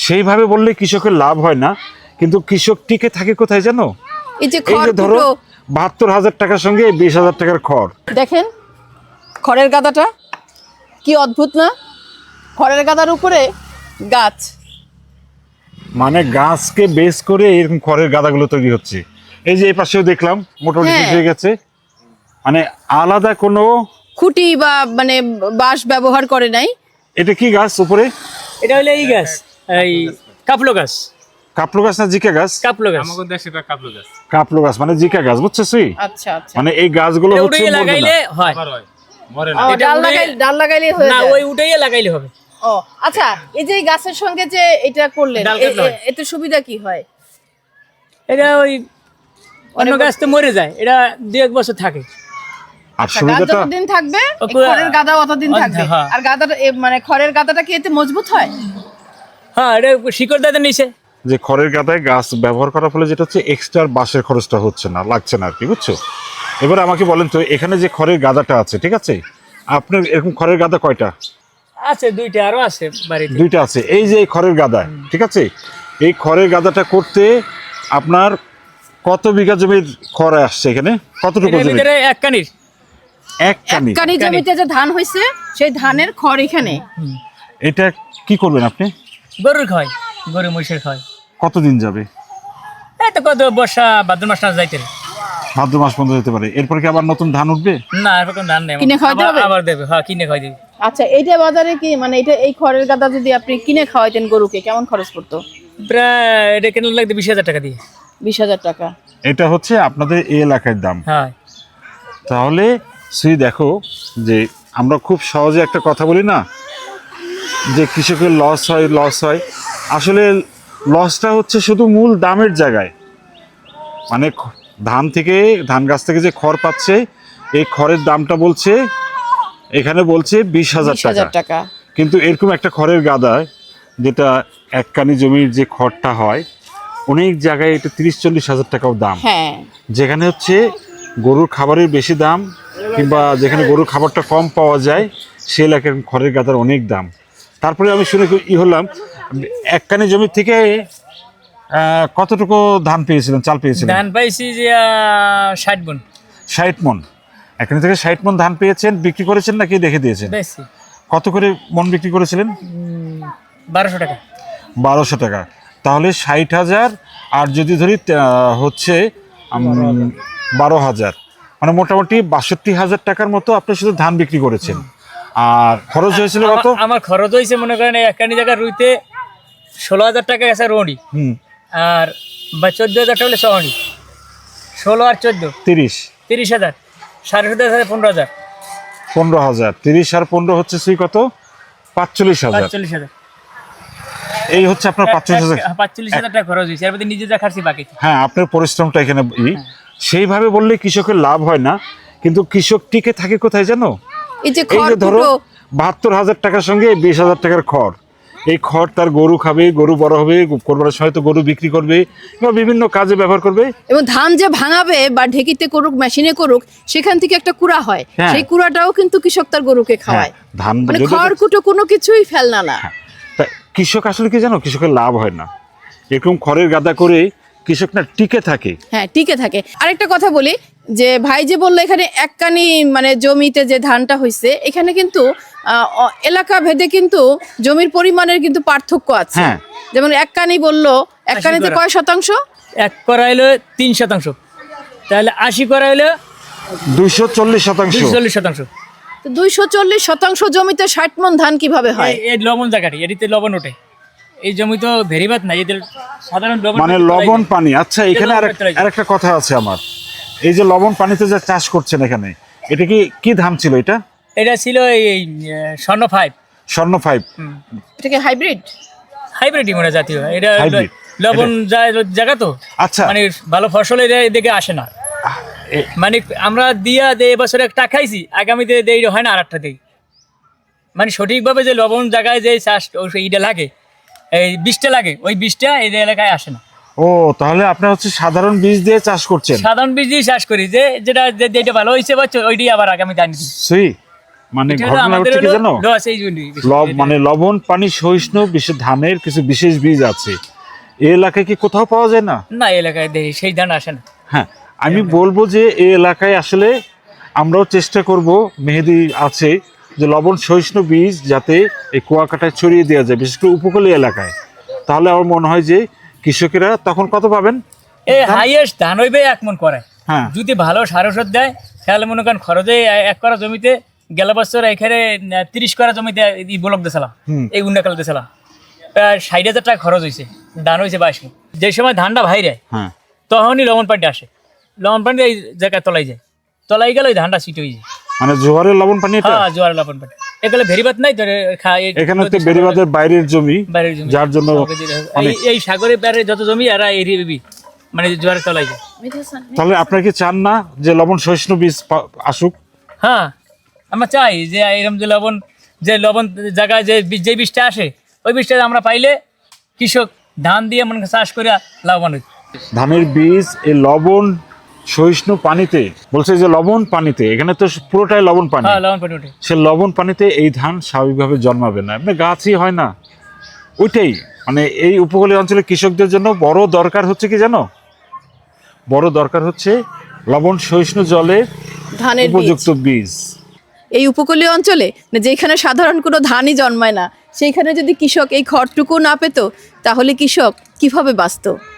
সেইভাবে বললে কৃষকের লাভ হয় না, কিন্তু কৃষক টিকে থাকে কোথায় জানো? এই যে এই যে ধরো ৭২,০০০ টাকার সঙ্গে ২০,০০০ টাকার খড়। দেখেন খড়ের গাদাটা কি অদ্ভুত না? খড়ের গাদার উপরে গাছ, মানে গাছকে বেস করে এরকম খড়ের গাদাগুলো তৈরি হচ্ছে। এই যে এই পাশেও দেখলাম মোটামুটি শেষ হয়ে গেছে, মানে আলাদা কোনো খুঁটি বা মানে বাঁশ ব্যবহার করে নাই। এটা কি গাছ উপরে? এটা হলো এই গাছ, এই কাপলো গাছ। কাপলো গাছ না জিকা গাছ? কাপলো গাছ। আমাদের দেশে এটা কাপলো গাছ। কাপলো গাছ মানে জিকা গাছ, বুঝছিস? আচ্ছা আচ্ছা, মানে এই গাছগুলো এটা হচ্ছে উঠাইয়ে লাগাইলে হয়। আবার হয়, মরে না। ও, ডাল লাগাইলে হয়ে না, যায়। ওই উঠাইয়ে লাগাইলে হবে। ও আচ্ছা, এই যে এই গাছের সঙ্গে যে এটা করলেন, ডাল কাটলে হয়। এতে সুবিধা কি হয়? এটা ওই অন্য গাছ তো মরে যায়, এটা ২-১ বছর থাকে। আর গাছ সুবিধাটা যতদিন থাকবে এই ওপরে- খড়ের গাদা অতদিন থাকবে। হ্যাঁ। আর গাদাটা মানে খড়ের গাদাটা কি এতে মজবুত হয়? হ্যাঁ, এটা শিকড় দাঁতের নিচে। যে খড়ের গাদায় গাছ ব্যবহার করার ফলে যেটা হচ্ছে এক্সট্রা বাঁশের খরচটা হচ্ছে না, লাগছে না আর কি, বুঝছো? এবার আমাকে বলেন তো, এখানে যে খড়ের গাদাটা আছে, ঠিক আছে, আপনার এরকম খড়ের গাদা কয়টা? আছে ২টা, আরো আছে বাড়িতে। 2টা আছে। এই যে এই খড়ের গাদা, ঠিক আছে, এই খড়ের গাদাটা করতে আপনার কত বিঘা জমির খড় আসছে এখানে? কতটুকু এর জমি? ভিতরে এক কানির। এক কানি। কানি জমিতে যে ধান হয়েছে সেই ধানের খড় এখানে। এটা কি করবেন আপনি? গরুর খায়, গরু মহিষের খায়। কতদিন যাবে? এই তো কত বর্ষা ভাদ্র মাস না যাইতে রে। ভাদ্র মাস পর্যন্ত যেতে পারে, এরপরে কি আবার নতুন ধান উঠবে? না, এরকম ধান নেই। কিনে খাওয়াতে হবে? আবার দেবে, হ্যাঁ, কিনে খাওয়াই দেবে। আচ্ছা, এইটা বাজারে কি মানে এটা এই খড়ের গাদা যদি আপনি কিনে খাওয়াইতেন গরুকে, কেমন খরচ পড়তো? প্রায় এটা কেন লাগবে ২০,০০০ টাকা দিয়ে। ২০,০০০ টাকা। এটা হচ্ছে আপনাদের এই এলাকার দাম। হ্যাঁ, তাহলে সেই দেখো যে আমরা খুব সহজে একটা কথা বলি না, যে কৃষকের লস হয়। আসলে লসটা হচ্ছে শুধু মূল দামের জায়গায়, মানে ধান গাছ থেকে যে খড় পাচ্ছে, এই খড়ের দামটা বলছে এখানে বলছে ২০,০০০ ২০,০০০ টাকা। টাকা। কিন্তু এরকম একটা খড়ের গাদায়, যেটা এক কানি জমির যে খড়টা হয়, অনেক জায়গায় এটা ৩০-৪০ হাজার টাকাও দাম। হ্যাঁ, যেখানে হচ্ছে গরুর খাবারের বেশি দাম, কিংবা যেখানে গরুর খাবারটা কম পাওয়া যায়, সে এলাকার খড়ের গাদার অনেক দাম। তারপরে আমি শুনে হলাম, এক কানি জমি থেকে কতটুকু ধান পেয়েছিলেন, চাল পেয়েছিলেন? ধান পাইছি যে ৬০ মণ। ৬০ মণ। এখানে থেকে ৬০ মণ ধান পেয়েছেন, বিক্রি করেছেন নাকি রেখে দিয়েছেন? বেশি। কত করে মণ বিক্রি করেছিলেন? ১২০০ টাকা। ১২০০ টাকা। তাহলে ৬০,০০০, আর যদি ধরি হচ্ছে ১২,০০০, মানে মোটামুটি ৬২,০০০ টাকার মতো আপনি শুধু ধান বিক্রি করেছেন। আর খরচ হয়েছিল কত? আমার খরচ হয়েছে মনে করেন একখানি জায়গা রুইতে ১৬,০০০ টাকা গেছে রোহনি, আর ১৪,০০০ টাকা হলে সহনি। ১৬ আর ১৪ ৩০,০০০, ৭,৫০,০০০, ১৫,০০০। ১৫,০০০। ৩০ আর ১৫ হচ্ছে সেই কত? ৪৫,০০০। ৪৫,০০০। এই হচ্ছে আপনার ৪৫,০০০। ৪৫,০০০ টাকা খরচ হয়েছে, এর মধ্যে নিজে যা খাচ্ছি বাকি। হ্যাঁ, আপনার পরিশ্রমটা এখানে সেইভাবে বললে কৃষকের লাভ হয় না, কিন্তু কৃষক টিকে থাকে কোথায় জানো? এই যে এই খড় যে ধরো কুটো, ৭২,০০০ টাকার সঙ্গে ২০,০০০ টাকার খড়, এই খড় তার গরু খাবে, গরু বড় হবে, কোরবানির সময় তো গরু বিক্রি করবে বা বিভিন্ন কাজে ব্যবহার করবে। এবং ধান যে ভাঙাবে বা ঢেকিতে করুক, মেশিনে করুক, সেখান থেকে একটা কুড়া হয়। হ্যাঁ। সেই কুড়াটাও কিন্তু কৃষক তার গরুকে খাওয়ায়। ধান মানে যদি- খড় কুটো কোনো কিছুই ফেলনা না। তা কৃষক আসলে কি জানো, কৃষকের লাভ হয় না। এরকম খড়ের গাদা করে কৃষক না টিকে থাকে। হ্যাঁ, টিকে থাকে। আরেকটা কথা বলি, যে ভাই যে বললো এখানে এক কানি মানে জমিতে যে ধানটা হয়েছে, এখানে কিন্তু এলাকা ভেদে কিন্তু জমির পরিমাণের কিন্তু পার্থক্য আছে। হ্যাঁ। যেমন এক কানি বললো, এক কানিতে কয় শতাংশ? ১ করা হইলো ৩%, তাহলে ৮০ করা হইলো ২৪০%। ২৪০%। তো ২৪০% জমিতে ৬০ মণ ধান কিভাবে হয়? এই লবণ জায়গাটি, এটিতে লবণ ওঠে। এই জমি তো ভেরিবাত নাই, এদের সাধারণ লবণ মানে লবণ পানি। আচ্ছা, এখানে আরেকটা কথা আছে আমার। এই যে লবণ পানিতে যে চাষ করছেন এখানে, এটা কি ধান ছিল? এটা ছিল এই স্বর্ণ 5। স্বর্ণ 5। এটা কি হাইব্রিড? হাইব্রিডই মনে জাতীয়, এটা Hybrid। লবণ জায়গা তো, আচ্ছা। মানে ভালো ফসল এদিকে আসে না। মানে আমরা দিয়া এবছর একটা খাইছি, আগামীতে দেই হয় না, আর একটা দেই। মানে সঠিকভাবে যে লবণ জায়গায় যে চাষ এইটা লাগে, এই বীজটা লাগে, ওই বীজটা এই এলাকায় আসে না। ও, তাহলে আপনার হচ্ছে সাধারণ বীজ দিয়ে চাষ করছেন? সাধারণ বীজ দিয়ে চাষ করি, যেটা ভালো হয়েছে বাচ্চা ওইটাই আবার আগামীতে আনি দিই। সুই, মানে এটা হলো ঘটনা আমাদের হচ্ছে কি হলো জানো, লস এই জন্যই বেশি। মানে লবণ পানি সহিষ্ণু বিশেষ ধানের কিছু বিশেষ বীজ আছে, এই এলাকায় কি কোথাও পাওয়া যায় না? না এই এলাকায় সেই ধান আসে না। হ্যাঁ, আমি বলবো যে এই এলাকায় আসলে আমরাও চেষ্টা করব, মেহেদি আছে, যে লবণ সহিষ্ণু বীজ যাতে এই কুয়াকাটায় ছড়িয়ে দেওয়া যায়, বিশেষ করে উপকূলীয় এলাকায়। তাহলে আমার মনে হয় যে কৃষকেরা তখন কত পাবেন? এই হাইয়েস্ট ধান হইবে 1 মণ করে। হ্যাঁ, যদি ভালো সার ওষুধ দেয় তাহলে মনে করেন খরচে 1 করা জমিতে গেল বছর এখানে 30 করা জমিতে এই ব্লক দিয়েছিলাম, এই উন্নাকাল দিয়েছিলাম, প্রায় 60,000 টাকা খরচ হয়েছে, ধান হয়েছে 22 মণ। যে সময় ধানটা ভাইরে হ্যাঁ, তখনই লবণ পানিটা আসে, লবণ পানি এই জায়গায় তলাই যায়, তলাই গেলে ওই ধানটা সিট হয়ে যায়। মানে জোয়ারের লবণ পানি এটা? হ্যাঁ জোয়ার লবণ পানি এগুলো ভেরিবাদ নাই ধরে এখানে তো বেড়িবাঁধের বাইরের জমি, বাইরের জমি, যার জন্য এই সাগরের পারে যত জমি এরা এই মানে জোয়ারে তলাই যায়। তাহলে আপনারা কি চান না যে লবণ সহিষ্ণু বীজ আসুক? হ্যাঁ আমরা চাই যে এরকম যে লবণ জায়গায় যে বীজটা আসে ওই বীজটা আমরা পাইলে কৃষক ধান দিয়ে মনে চাষ করে লাভবান হয়। ধানের বীজ এই লবণ সহিষ্ণু পানিতে, বলছে যে লবণ পানিতে, এখানে তো পুরোটাই লবণ পানি, হ্যাঁ লবণ পানি ওঠে। সে লবণ পানিতে এই ধান স্বাভাবিকভাবে জন্মাবে না, এমনি গাছই হয় না। ওইটাই মানে এই উপকূলীয় অঞ্চলের কৃষকদের জন্য বড় দরকার হচ্ছে কি জানো, বড় দরকার হচ্ছে লবণ সহিষ্ণু জলে ধানের বীজ। উপযুক্ত বীজ। এই উপকূলীয় অঞ্চলে যেখানে সাধারণ কোনো ধানই জন্মায় না, সেইখানে যদি কৃষক এই খড়টুকু না পেত তাহলে কৃষক কিভাবে বাঁচত?